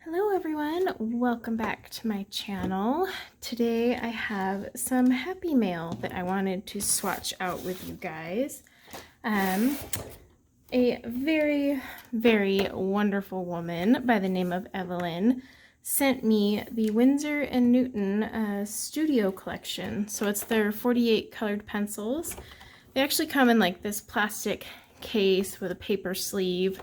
Hello everyone, welcome back to my channel. Today I have some happy mail that I wanted to swatch out with you guys. A very wonderful woman by the name of Evelyn sent me the Windsor and Newton studio collection. So it's their 48 colored pencils. They actually come in like this plastic case with a paper sleeve.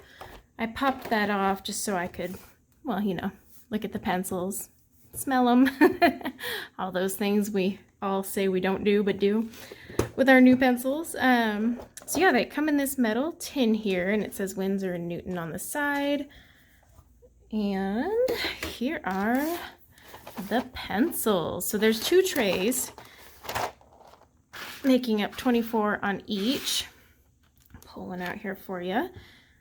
I popped that off just so I could, well, you know, look at the pencils, smell them, all those things we all say we don't do but do with our new pencils. So yeah, they come in this metal tin here, and it says Windsor and Newton on the side. And here are the pencils. So there's two trays, making up 24 on each. Pull one out here for you.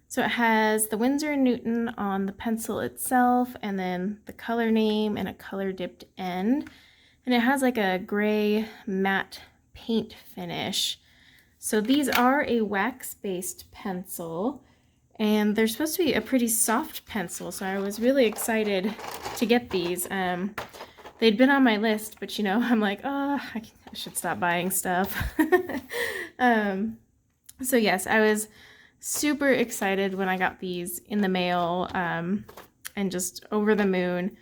So it has the Windsor and Newton on the pencil itself, and then the color name and a color dipped end. And it has like a gray matte paint finish. So these are a wax-based pencil, and they're supposed to be a pretty soft pencil, so I was really excited to get these. They'd been on my list, but you know, I'm like, oh, I should stop buying stuff. So yes, I was super excited when I got these in the mail, and just over the moon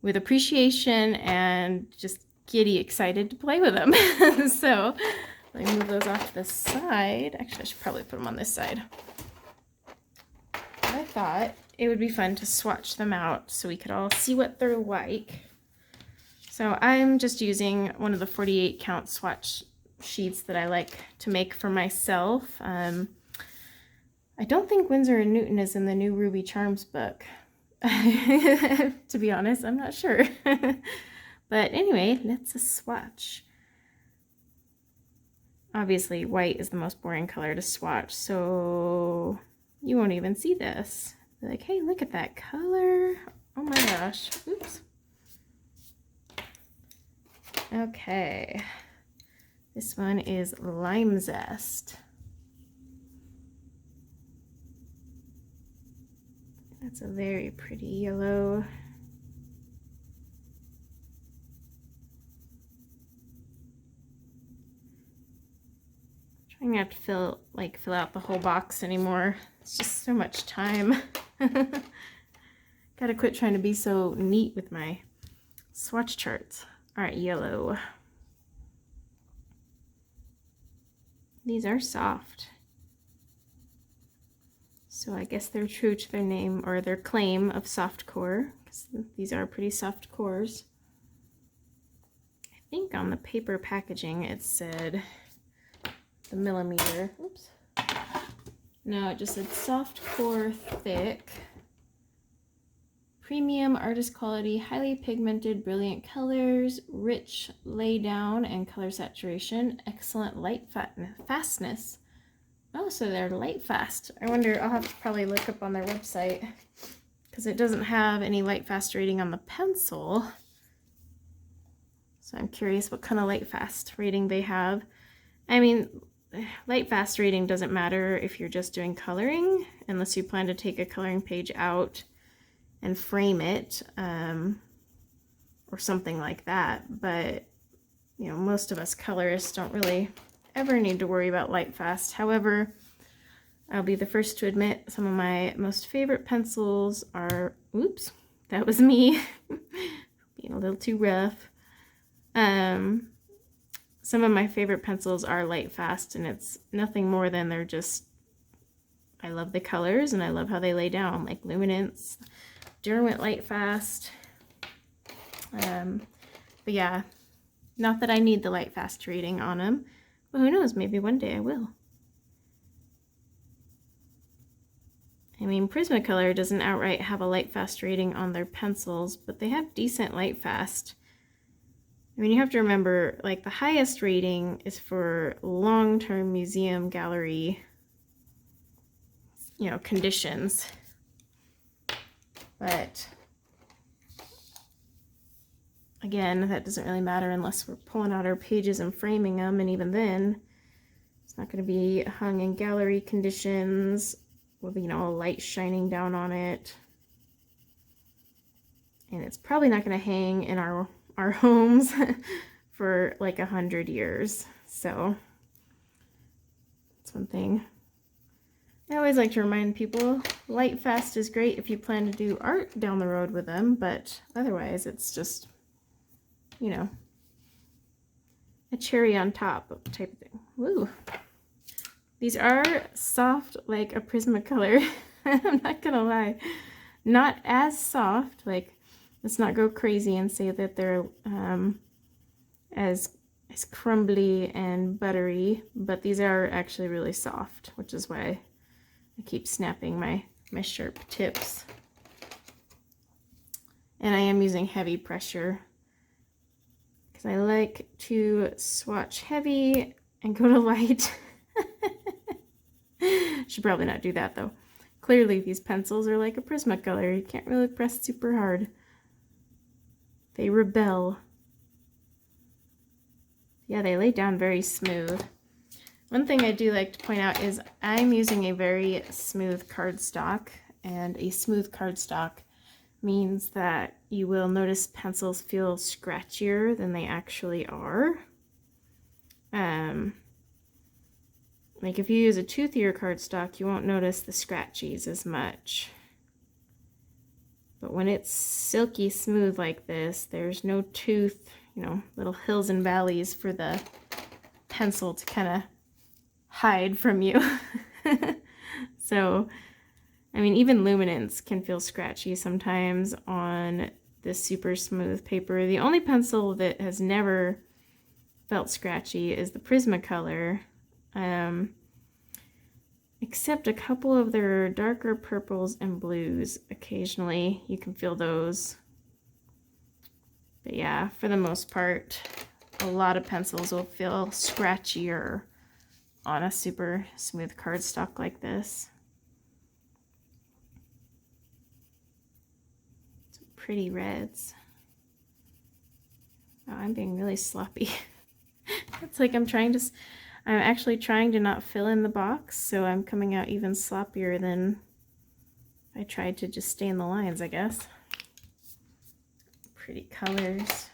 with appreciation and just giddy excited to play with them. So let me move those off to the side. Actually, I should probably put them on this side. I thought it would be fun to swatch them out so we could all see what they're like. So I'm just using one of the 48 count swatch sheets that I like to make for myself. I don't think Windsor and Newton is in the new Ruby Charms book. To be honest, I'm not sure. But anyway, let's swatch. Obviously, white is the most boring color to swatch, so you won't even see this. Be like, hey, look at that color. Oh my gosh. Oops. Okay. This one is Lime Zest. That's a very pretty yellow. Trying not to fill out the whole box anymore. It's just so much time. Gotta quit trying to be so neat with my swatch charts. All right, yellow. These are soft. So I guess they're true to their name, or their claim of soft core, because these are pretty soft cores. I think on the paper packaging it said the millimeter. Oops. No, it just said soft core, thick, premium artist quality, highly pigmented, brilliant colors, rich laydown and color saturation, excellent light fastness. Oh, so they're light fast. I wonder, I'll have to probably look up on their website, because it doesn't have any light fast rating on the pencil. So I'm curious what kind of light fast rating they have. I mean, light fast rating doesn't matter if you're just doing coloring, unless you plan to take a coloring page out and frame it, or something like that. But, you know, most of us colorists don't really ever need to worry about light fast. However, I'll be the first to admit some of my most favorite pencils are, oops, that was me being a little too rough. Some of my favorite pencils are light fast, and it's nothing more than they're just, I love the colors and I love how they lay down, like Luminance, Derwent light fast. But yeah, not that I need the light fast rating on them. Well, who knows, maybe one day I will. I mean, Prismacolor doesn't outright have a light fast rating on their pencils, but they have decent light fast. I mean, you have to remember, like, the highest rating is for long-term museum gallery, you know, conditions. But again, that doesn't really matter unless we're pulling out our pages and framing them, and even then, it's not going to be hung in gallery conditions with, you know, a light shining down on it. And it's probably not going to hang in our homes for like 100 years. So that's one thing. I always like to remind people, light fast is great if you plan to do art down the road with them, but otherwise it's just, you know, a cherry on top type of thing. Woo! These are soft like a Prismacolor. I'm not gonna lie. Not as soft, like, let's not go crazy and say that they're as crumbly and buttery, but these are actually really soft, which is why I keep snapping my sharp tips. And I am using heavy pressure because I like to swatch heavy and go to light. Should probably not do that though. Clearly these pencils are like a Prismacolor. You can't really press super hard. They rebel. Yeah, they lay down very smooth. One thing I do like to point out is I'm using a very smooth cardstock, and a smooth cardstock means that you will notice pencils feel scratchier than they actually are. Like if you use a toothier cardstock, you won't notice the scratchies as much. But when it's silky smooth like this, there's no tooth, you know, little hills and valleys for the pencil to kind of hide from you. So, I mean, even luminance can feel scratchy sometimes on this super smooth paper. The only pencil that has never felt scratchy is the Prismacolor. Except a couple of their darker purples and blues. Occasionally you can feel those. But yeah, for the most part, a lot of pencils will feel scratchier on a super smooth cardstock like this. Some pretty reds. Oh, I'm being really sloppy. It's like I'm actually trying to not fill in the box, so I'm coming out even sloppier than I tried to just stay in the lines, I guess. Pretty colors.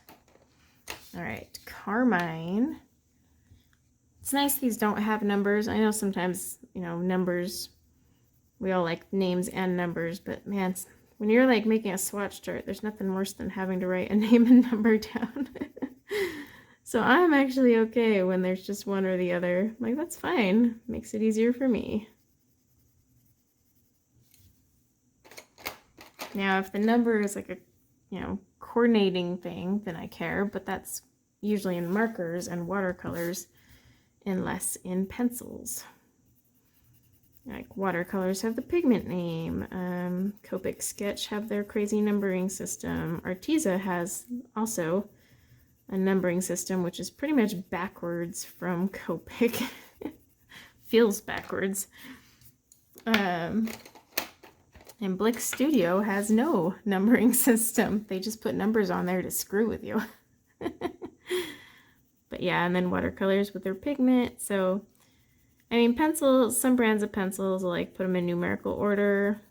All right, Carmine. It's nice these don't have numbers. I know sometimes, you know, numbers, we all like names and numbers, but man, when you're like making a swatch chart, there's nothing worse than having to write a name and number down. So I'm actually okay when there's just one or the other. Like, that's fine. Makes it easier for me. Now, if the number is like a, you know, coordinating thing, then I care, but that's usually in markers and watercolors and less in pencils. Like watercolors have the pigment name. Copic Sketch have their crazy numbering system. Arteza has also a numbering system, which is pretty much backwards from Copic. Feels backwards. And Blick Studio has no numbering system. They just put numbers on there to screw with you. But yeah, and then watercolors with their pigment. So, I mean, pencils, some brands of pencils will like put them in numerical order,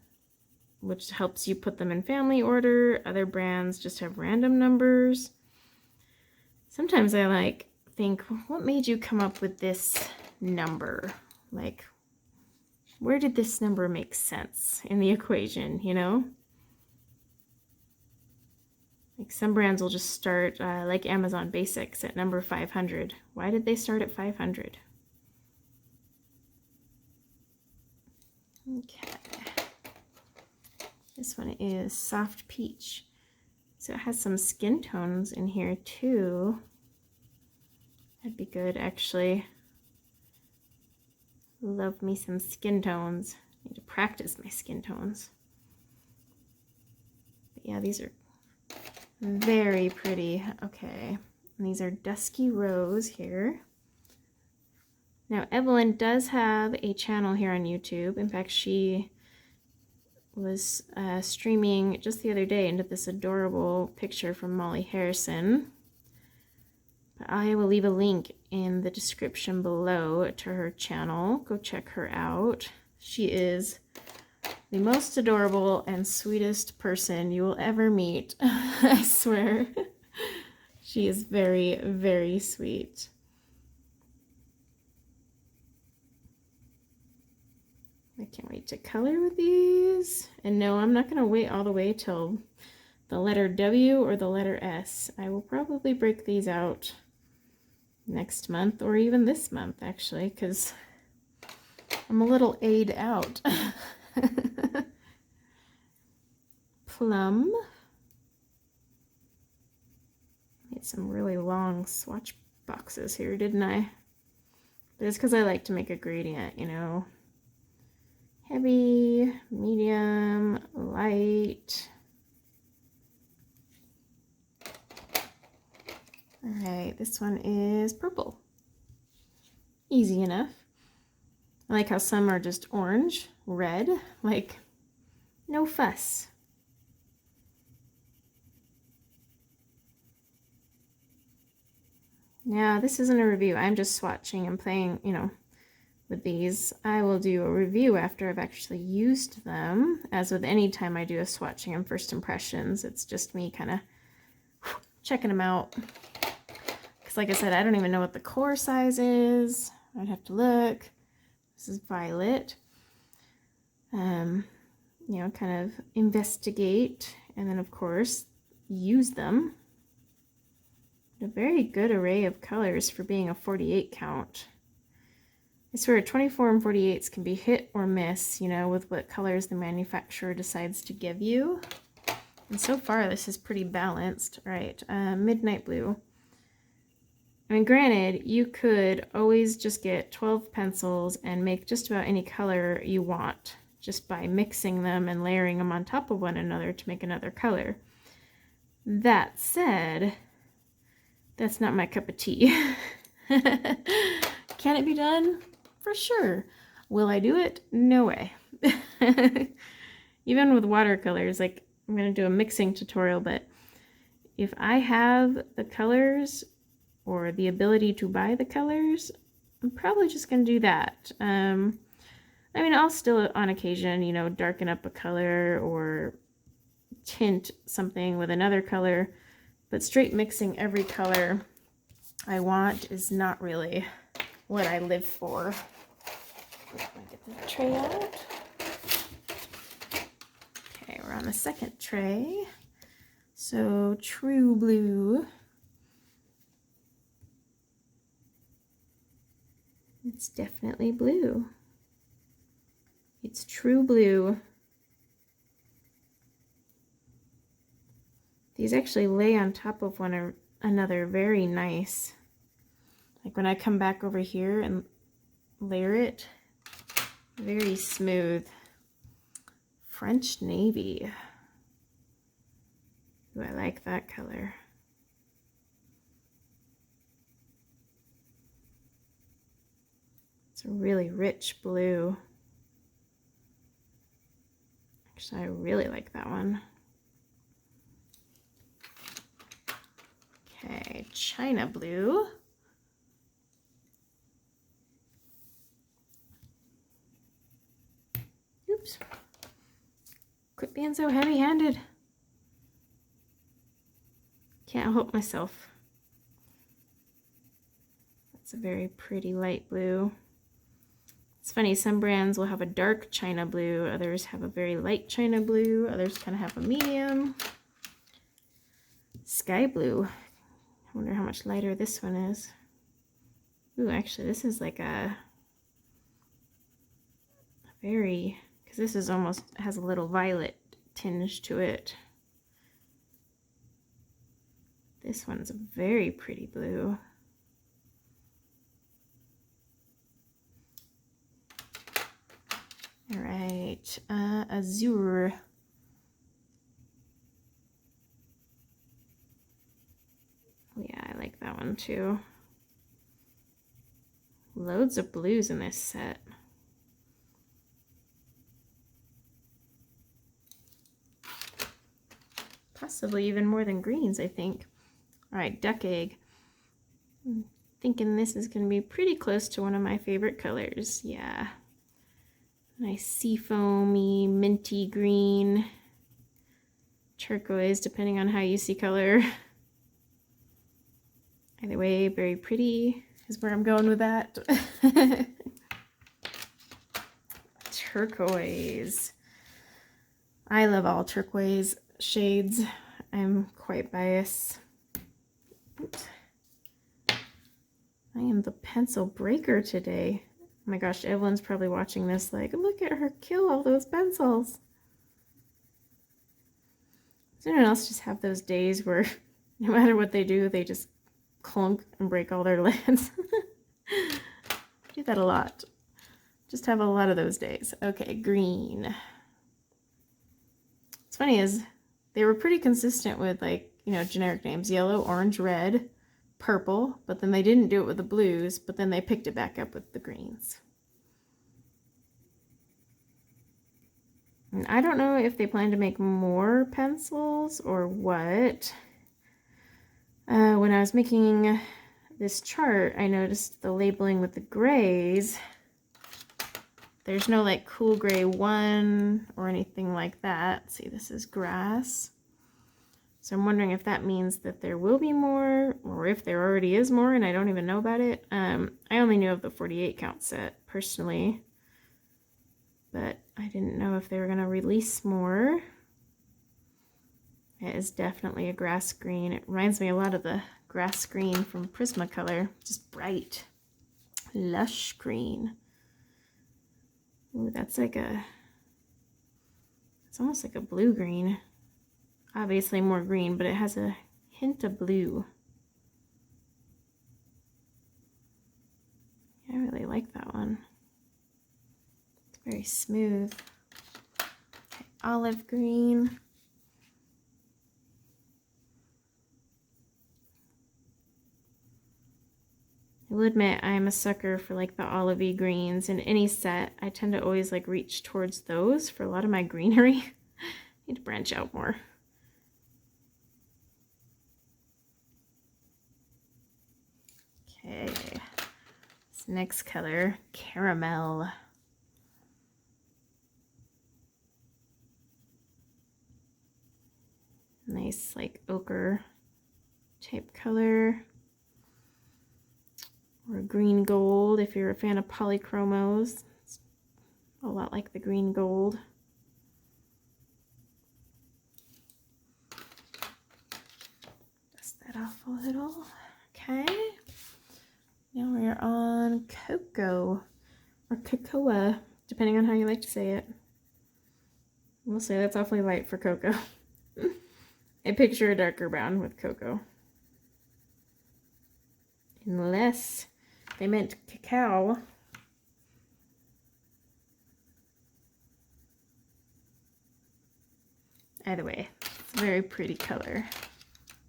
which helps you put them in family order. Other brands just have random numbers. Sometimes I like think, what made you come up with this number? Like, where did this number make sense in the equation, you know? Like some brands will just start, like Amazon Basics, at number 500. Why did they start at 500? Okay. This one is Soft Peach. So it has some skin tones in here too. That'd be good, actually. Love me some skin tones. Need to practice my skin tones. But yeah, these are very pretty. Okay, and these are Dusky Rose here. Now, Evelyn does have a channel here on YouTube. In fact, she was streaming just the other day into this adorable picture from Molly Harrison. But I will leave a link in the description below to her channel. Go check her out. She is the most adorable and sweetest person you will ever meet. I swear. She is very, very sweet. I can't wait to color with these. And no, I'm not going to wait all the way till the letter W or the letter S. I will probably break these out next month or even this month, actually, because I'm a little A'd out. Plum. Made some really long swatch boxes here, didn't I? But it's because I like to make a gradient, you know. Heavy, medium, light. All right, this one is purple. Easy enough. I like how some are just orange, red, like no fuss. Now, this isn't a review. I'm just swatching and playing, you know, with these. I will do a review after I've actually used them. As with any time I do a swatching and first impressions, it's just me kind of checking them out. Because like I said, I don't even know what the core size is. I'd have to look. This is violet. You know, kind of investigate, and then of course use them. A very good array of colors for being a 48 count. I swear 24 and 48s can be hit or miss, you know, with what colors the manufacturer decides to give you. And so far this is pretty balanced. All right, midnight blue. I mean, granted, you could always just get 12 pencils and make just about any color you want just by mixing them and layering them on top of one another to make another color. That said, that's not my cup of tea. Can it be done? For sure. Will I do it? No way. Even with watercolors, like I'm going to do a mixing tutorial, but if I have the colors or the ability to buy the colors, I'm probably just going to do that. I mean, I'll still on occasion, you know, darken up a color or tint something with another color, but straight mixing every color I want is not really what I live for. Let me get the tray out. Okay, we're on the second tray. So true blue. It's definitely blue. It's true blue. These actually lay on top of one another very nice. Like when I come back over here and layer it, very smooth. French navy. Ooh, I like that color. It's a really rich blue. Actually, I really like that one. Okay, China blue. Oops. Quit being so heavy-handed. Can't help myself. That's a very pretty light blue. It's funny, some brands will have a dark China blue, others have a very light China blue, others kind of have a medium. Sky blue. I wonder how much lighter this one is. Ooh, actually, this is like a very, because this is almost, has a little violet tinge to it. This one's a very pretty blue. All right, Azure. Yeah, I like that one too. Loads of blues in this set. Possibly even more than greens, I think. All right, duck egg. I'm thinking this is going to be pretty close to one of my favorite colors. Yeah. Nice seafoamy, minty green, turquoise, depending on how you see color. Either way, very pretty is where I'm going with that. Turquoise. I love all turquoise shades. I'm quite biased. Oops. I am the pencil breaker today. Oh my gosh, Evelyn's probably watching this like, look at her kill all those pencils. Does anyone else just have those days where no matter what they do, they just clunk and break all their lids? I do that a lot. Just have a lot of those days. Okay, green. What's funny is they were pretty consistent with, like, you know, generic names. Yellow, orange, red, purple. But then they didn't do it with the blues. But then they picked it back up with the greens. And I don't know if they plan to make more pencils or what. When I was making this chart, I noticed the labeling with the grays. There's no like cool gray 1 or anything like that. See, this is grass. So I'm wondering if that means that there will be more, or if there already is more and I don't even know about it. I only knew of the 48 count set personally, but I didn't know if they were going to release more. It is definitely a grass green. It reminds me a lot of the grass green from Prismacolor. Just bright, lush green. Ooh, that's like a, it's almost like a blue green. Obviously more green, but it has a hint of blue. I really like that one. It's very smooth. Okay, olive green. I will admit I'm a sucker for like the olivey greens in any set. I tend to always like reach towards those for a lot of my greenery. I need to branch out more. Okay, this next color, caramel. Nice like ochre type color. Or green gold if you're a fan of polychromos. It's a lot like the green gold. Dust that off a little. Okay. Now we're on Coco, or Cocoa, depending on how you like to say it. We'll say that's awfully light for Coco. I picture a darker brown with Coco. Unless they meant cacao. Either way, it's a very pretty color.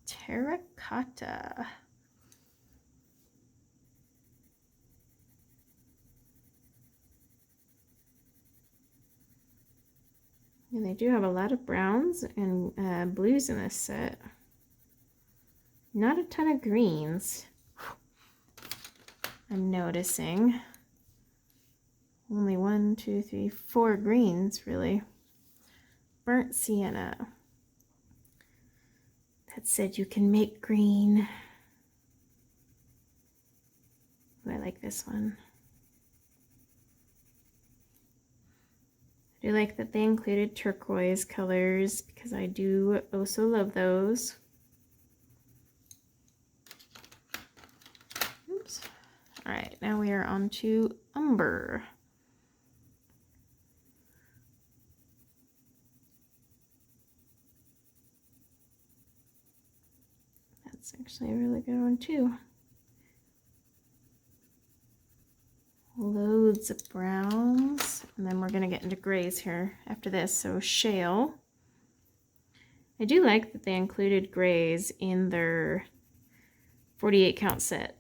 Terracotta. And they do have a lot of browns and blues in this set. Not a ton of greens. I'm noticing. Only 1, 2, 3, 4 greens, really. Burnt sienna. That said you can make green. I like this one. I do like that they included turquoise colors because I do also love those. Oops. All right, now we are on to Umber. That's actually a really good one too. Loads of browns, and then we're going to get into grays here after this. So shale. I do like that they included grays in their 48 count set.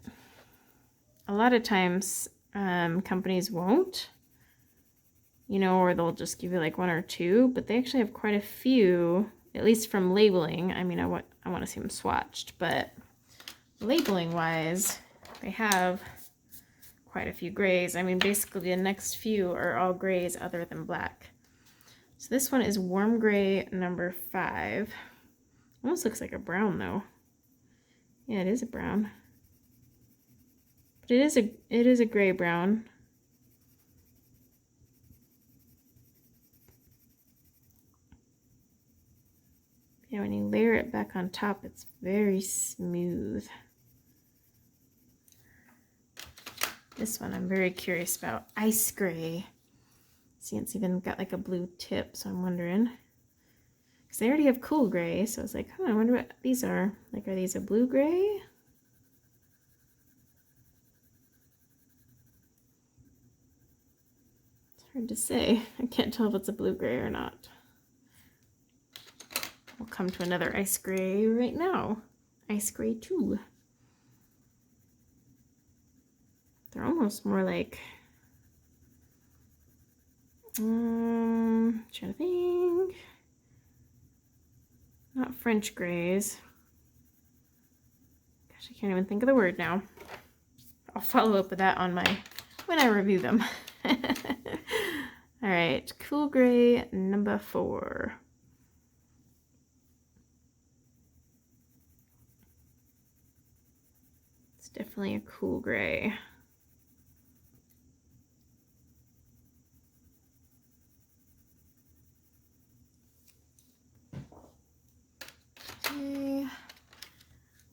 A lot of times companies won't, you know, or they'll just give you like 1 or 2, but they actually have quite a few, at least from labeling. I mean, I want to see them swatched, but labeling wise, they have quite a few grays. I mean, basically the next few are all grays other than black. So this one is warm gray number 5. Almost looks like a brown though. Yeah, it is a brown. But it is a gray brown. Yeah, when you layer it back on top, it's very smooth. This one I'm very curious about. Ice gray. See, it's even got like a blue tip, so I'm wondering. Because they already have cool gray, so I was like, I wonder what these are. Like, are these a blue gray? It's hard to say. I can't tell if it's a blue gray or not. We'll come to another ice gray right now. Ice gray 2. They're almost more like, trying to think. Not French grays. Gosh, I can't even think of the word now. I'll follow up with that on when I review them. All right, cool gray number 4. It's definitely a cool gray. Okay,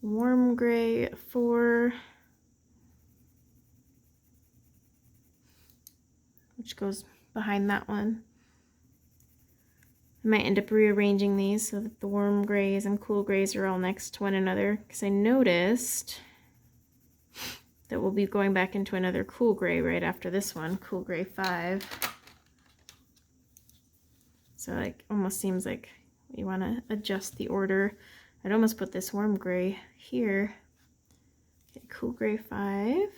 warm gray 4, which goes behind that one. I might end up rearranging these so that the warm grays and cool grays are all next to one another, because I noticed that we'll be going back into another cool gray right after this one, cool gray 5. So like almost seems like you want to adjust the order. I'd almost put this warm gray here. Okay, cool gray 5.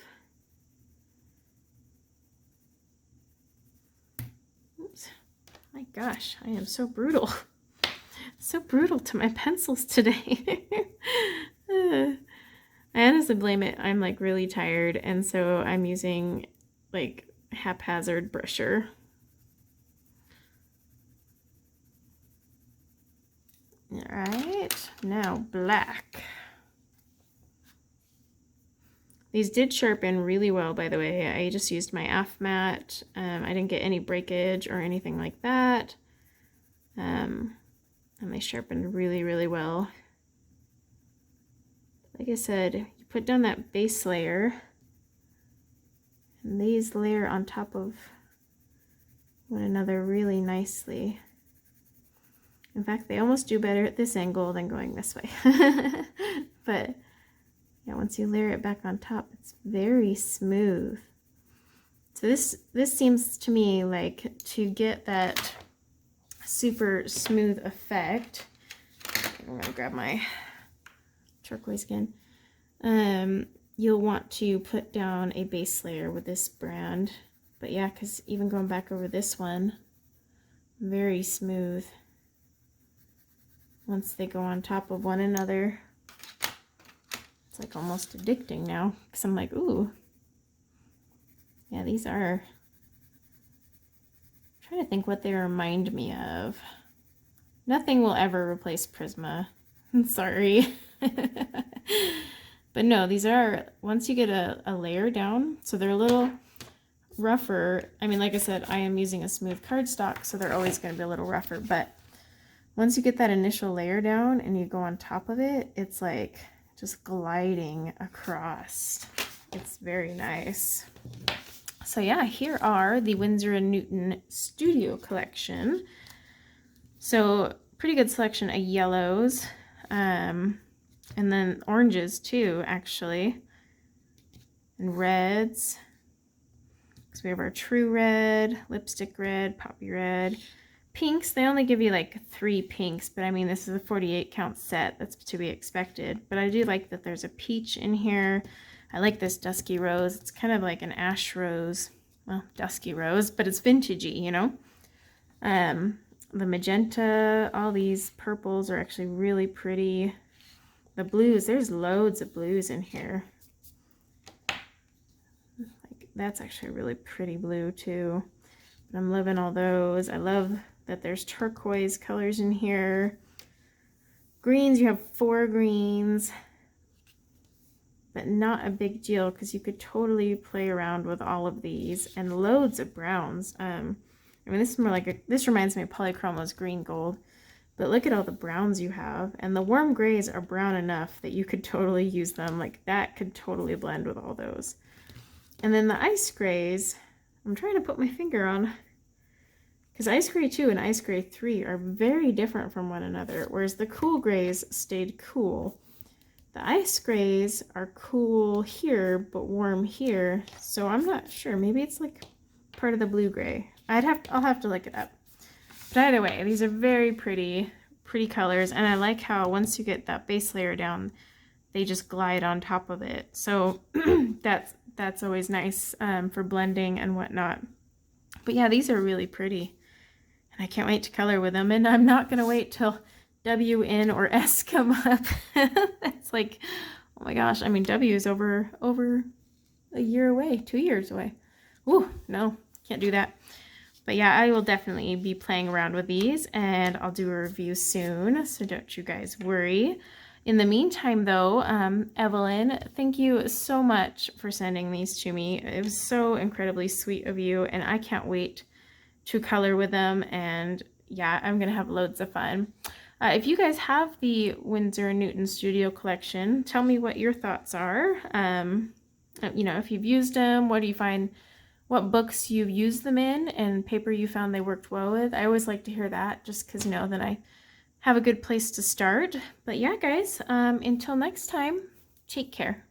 Oops. My gosh, I am so brutal. So brutal to my pencils today. I honestly blame it. I'm like really tired, and so I'm using like haphazard brusher. All right, now black. These did sharpen really well, by the way. I just used my AF mat. I didn't get any breakage or anything like that. And they sharpened really, really well. Like I said, you put down that base layer, and these layer on top of one another really nicely. In fact, they almost do better at this angle than going this way. But yeah, once you layer it back on top, it's very smooth. So this seems to me like to get that super smooth effect. I'm gonna grab my turquoise again. You'll want to put down a base layer with this brand. But yeah, because even going back over this one, very smooth. Once they go on top of one another, it's like almost addicting now, because I'm like, ooh, yeah, these are, I'm trying to think what they remind me of. Nothing will ever replace Prisma. I'm sorry. But no, these are, once you get a layer down, so they're a little rougher. I mean, like I said, I am using a smooth cardstock, so they're always going to be a little rougher, but once you get that initial layer down and you go on top of it, it's like just gliding across. It's very nice. So yeah, here are the Windsor & Newton Studio Collection. So pretty good selection of yellows, and then oranges too, actually, and reds. So we have our true red, lipstick red, poppy red. Pinks, they only give you like 3 pinks, but I mean, this is a 48 count set. That's to be expected. But I do like that there's a peach in here. I like this Dusky Rose. It's kind of like an ash rose. Well, Dusky Rose, but it's vintagey, you know? The magenta, all these purples are actually really pretty. The blues, there's loads of blues in here. Like that's actually a really pretty blue too. But I'm loving all those. I love that there's turquoise colors in here. Greens, you have 4 greens, but not a big deal because you could totally play around with all of these, and loads of browns. I mean, this is more like this reminds me of Polychroma's green gold, but look at all the browns you have, and the warm grays are brown enough that you could totally use them. Like that could totally blend with all those. And then the ice grays, I'm trying to put my finger on, because ice gray 2 and ice gray 3 are very different from one another, whereas the cool grays stayed cool. The ice grays are cool here, but warm here. So I'm not sure. Maybe it's like part of the blue gray. I'll have to look it up. But either way, these are very pretty colors. And I like how once you get that base layer down, they just glide on top of it. So that's always nice for blending and whatnot. But yeah, these are really pretty. And I can't wait to color with them. And I'm not going to wait till W, N, or S come up. That's like, oh my gosh. I mean, W is over a year away, 2 years away. Ooh, no, can't do that. But yeah, I will definitely be playing around with these, and I'll do a review soon, so don't you guys worry. In the meantime, though, Evelyn, thank you so much for sending these to me. It was so incredibly sweet of you, and I can't wait to color with them, and yeah, I'm gonna have loads of fun. If you guys have the Windsor & Newton Studio Collection, tell me what your thoughts are. You know, if you've used them, what do you find, what books you've used them in, and paper you found they worked well with. I always like to hear that, just because, you know, then I have a good place to start. But yeah, guys, until next time, take care.